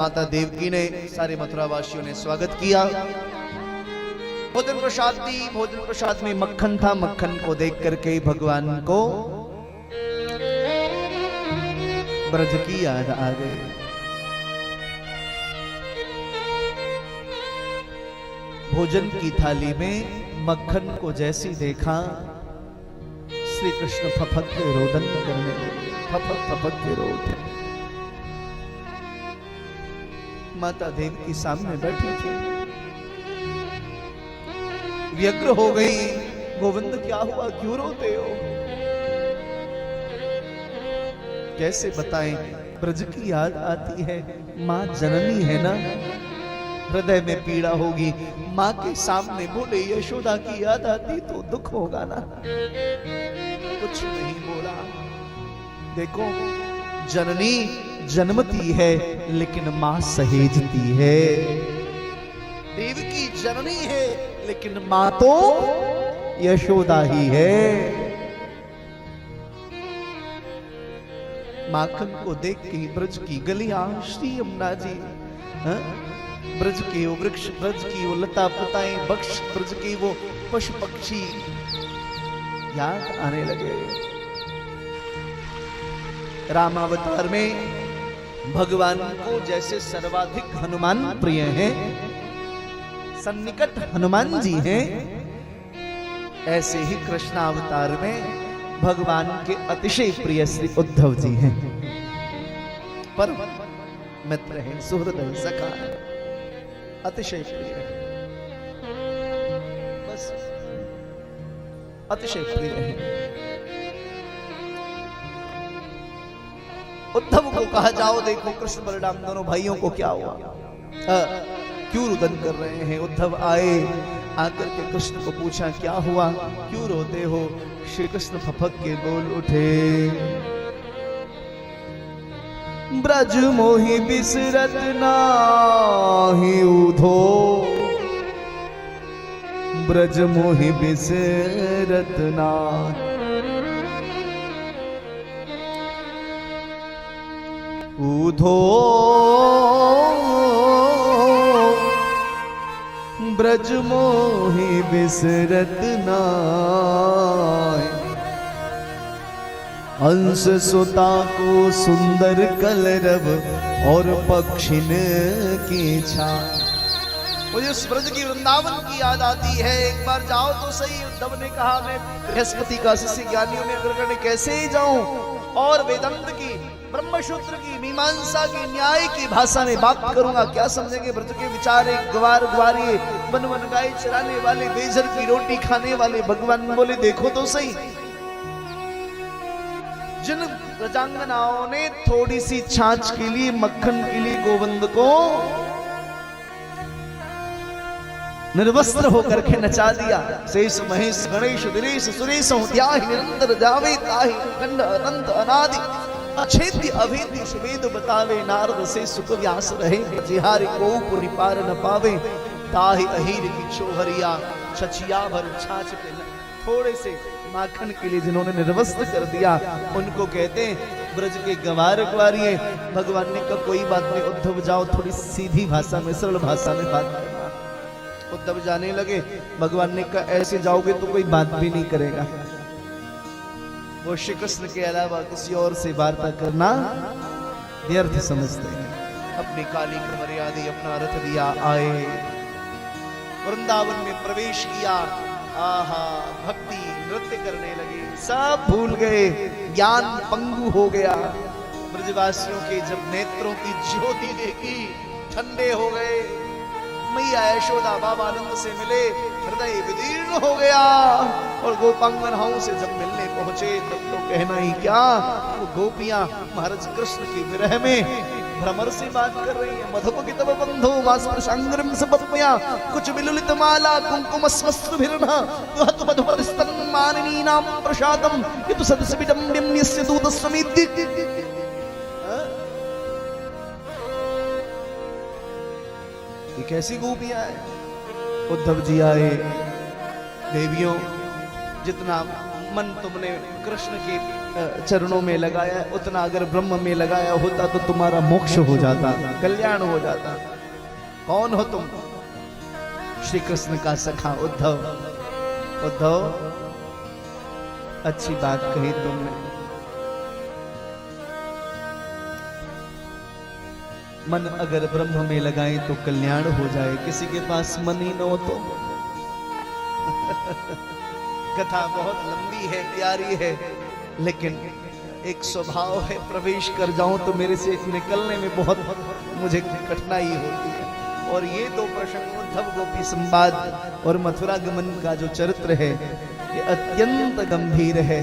माता देवकी ने सारे मथुरा वासियों ने स्वागत किया। भोजन प्रसाद दी। भोजन प्रसाद में मक्खन था। मक्खन को देख करके भगवान को ब्रज की याद आ गई। भोजन की थाली में मक्खन को जैसी देखा श्री कृष्ण फफक के रोदन करने लगे। फफक फफक के रोद। माता देवकी सामने बैठी थी, व्यग्र हो गई। गोविंद क्या हुआ, क्यों रोते हो? कैसे बताएं, ब्रज की याद आती है। मां जननी है ना, हृदय में पीड़ा होगी। मां के सामने बोले यशोदा की याद आती तो दुख होगा ना। कुछ नहीं बोला। देखो, जननी जन्मती है लेकिन मां सहेजती है। देवकी जननी है लेकिन मां तो यशोदा ही है। माखन को देख के ब्रज की गलियां, श्री यमुना जी, ब्रज के वो वृक्ष, ब्रज की वो लता पुताएं, बक्ष, ब्रज के वो पशु पक्षी याद आने लगे। रामावतार में भगवान को जैसे सर्वाधिक हनुमान प्रिय है, सन्निकट हनुमान जी हैं, ऐसे ही कृष्णावतार में भगवान के अतिशय प्रिय श्री उद्धव जी हैं। पर मित्र हैं, सुहृदय सखा है, अतिशय प्रिय है, बस अतिशय प्रिय है। उद्धव को कहा, जाओ देखो कृष्ण बलराम दोनों भाइयों को क्या हुआ, क्यों रुदन कर रहे हैं। उद्धव आए, आकर के कृष्ण को पूछा क्या हुआ, क्यों रोते हो। श्री कृष्ण फफक के बोल उठे, ब्रज मोहि बिसरत नाहि उधो, ब्रज मोहि बिसरत नाहि उधो, ब्रज मोहि बिसरत नाहि। हंस सुता को सुंदर कलरव और पक्षिन की छाया। मुझे उस ब्रज की, वृंदावन की याद आती है। एक बार जाओ तो सही। उद्धव ने कहा, मैं बृहस्पति का शिष्य, ज्ञानियों में अग्रगण्य, कैसे ही जाऊं। और वेदांत की, ब्रह्मसूत्र की, मीमांसा की, न्याय की भाषा में बात करूंगा, क्या समझेंगे। ब्रज के विचारे, गवार ग्वारिये, वन वन गाय चराने वाले, बेजर की रोटी खाने वाले। भगवान बोले देखो तो सही, जिन प्रजांगनाओं ने थोड़ी सी छाछ के लिए, मक्खन के लिए गोविंद को निर्वस्त्र होकर के नचा दिया। शेष महेश गणेश दिनेश सुरेश त्याहि निरंतर जावे, ताहि खंड अनंत अनादि अछेद्य अभेद्य सुवेद बतावे। नारद से सुख व्यास रहे, जिहारि को पुरि पार न पावे। ताहि अहीर की छोहरिया, छछिया भर छाछ पे। थोड़े से माखन के लिए जिन्होंने निर्वस्त्र कर दिया, उनको कहते हैं ब्रज के गंवार ग्वारिये। भगवान ने कहा कोई बात नहीं उद्धव, जाओ थोड़ी सीधी भाषा में, सरल भाषा में बात करना। उद्धव जाने लगे। भगवान ने कहा ऐसे जाओगे तो कोई बात भी नहीं करेगा। वो श्री कृष्ण के अलावा किसी और से वार्ता करना व्यर्थ समझते हैं। अपनी काली कमरियादी, अपना रथ दिया, आए, वृंदावन में प्रवेश किया। आहा, भक्ति नृत्य करने लगे, सब भूल गए, ज्ञान पंगु हो गया। ब्रजवासियों के जब नेत्रों की ज्योति देखी, ठंडे हो गए। मैया यशोदा बाबानंद से मिले, हृदय विदीर्ण हो गया। और गोपांगनाओं से जब मिलने पहुंचे तब तो कहना ही क्या, वो गोपियां महाराज कृष्ण की विरह में भ्रमर से बात कर रही है। मधुप की तब बंधो वास्पृशांग्रम सपत्मया, कुछ विलुलित माला कुंकुम स्मस्त्रभिर्ना, तुहत मधुपर स्तन मानिनी नाम प्रसादम, यतु सदसविडम्बिम यस्य दूतस्वमिति। कैसी गोपियां है। उद्धव जी आए, देवियों जितना मन तुमने कृष्ण के चरणों में लगाया, उतना अगर ब्रह्म में लगाया होता तो तुम्हारा मोक्ष हो जाता, कल्याण हो जाता। कौन हो तुम? श्री कृष्ण का सखा उद्धव। उद्धव, अच्छी बात कही तुमने। मन अगर ब्रह्म में लगाए तो कल्याण हो जाए, किसी के पास मन ही न हो तो। कथा बहुत लंबी है, प्यारी है, लेकिन एक स्वभाव है, प्रवेश कर जाऊं तो मेरे से निकलने में बहुत मुझे कठिनाई होती है। और ये दो प्रसंग, उद्धव गोपी संवाद और मथुरा गमन का जो चरित्र है, ये अत्यंत गंभीर है,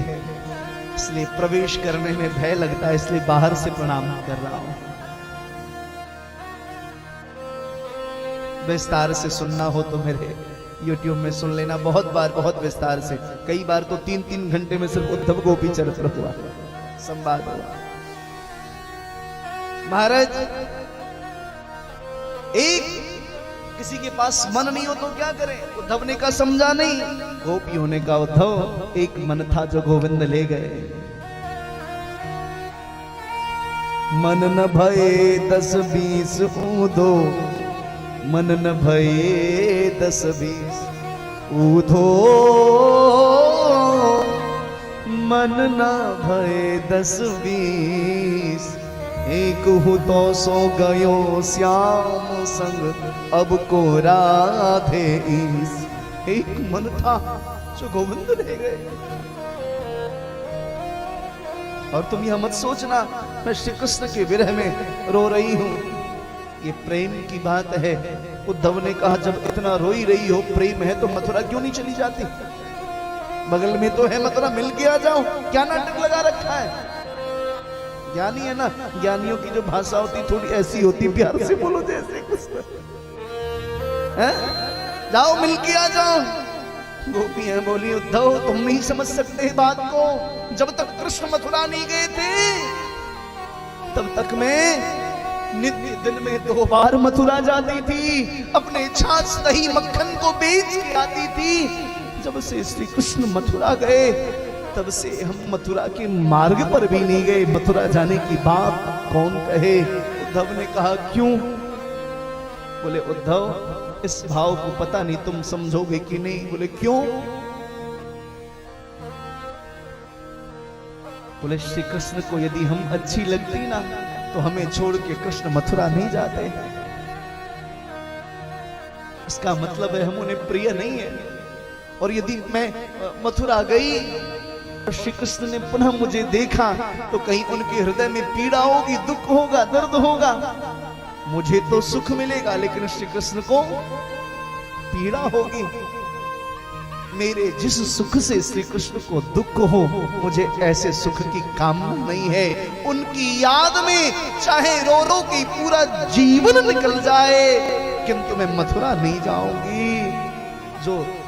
इसलिए प्रवेश करने में भय लगता है, इसलिए बाहर से प्रणाम कर रहा हूं। विस्तार से सुनना हो तो मेरे YouTube में सुन लेना, बहुत बार, बहुत विस्तार से, कई बार तो 3-3 घंटे में सिर्फ उद्धव गोपी चरित्र हुआ, संवाद हुआ। महाराज, एक किसी के पास मन नहीं हो तो क्या करें? उद्धव ने कहा समझा नहीं, गोपियों ने कहा उद्धव एक मन था जो गोविंद ले गए। मन न भये 10-20 ऊधो, मन न भये 10-20 ऊधो, मन न भये 10-20, एक हूँ तो सो गयो श्याम संग, अब को राधे ईस। एक मन था जो गोविंद ले गए। और तुम यह मत सोचना मैं श्री कृष्ण के विरह में रो रही हूं, ये प्रेम की बात है। उद्धव ने कहा जब इतना रोई रही हो, प्रेम है तो मथुरा क्यों नहीं चली जाती? बगल में तो है मथुरा, मिल के आ जाओ, क्या नाटक लगा रखा है? ज्ञानी है ना, ज्ञानियों की जो भाषा होती थोड़ी ऐसी होती, प्यार से बोलो जैसे कुछ है, जाओ मिल के आ जाओ। गोपियां बोली उद्धव तुम नहीं समझ सकते बात को, जब तक कृष्ण मथुरा नहीं गए थे तब तक मैं नित्य दिन में 2 बार मथुरा जाती थी, अपने छाछ दही मक्खन को बेच के आती थी। जब से श्री कृष्ण मथुरा गए तब से हम मथुरा के मार्ग पर भी नहीं गए, मथुरा जाने की बात कौन कहे? उद्धव ने कहा क्यों? बोले उद्धव इस भाव को पता नहीं तुम समझोगे कि नहीं। बोले क्यों? बोले श्री कृष्ण को यदि हम अच्छी लगती ना तो हमें छोड़ के कृष्ण मथुरा नहीं जाते। इसका मतलब है हम उन्हें प्रिय नहीं है। और यदि मैं मथुरा गई और श्री कृष्ण ने पुनः मुझे देखा तो कहीं उनके हृदय में पीड़ा होगी, दुख होगा, दर्द होगा। मुझे तो सुख मिलेगा लेकिन श्री कृष्ण को पीड़ा होगी। मेरे जिस सुख से श्री कृष्ण को दुख हो, मुझे ऐसे सुख की कामना नहीं है। उनकी याद में चाहे रो रो की पूरा जीवन निकल जाए, किंतु मैं मथुरा नहीं जाऊंगी। जो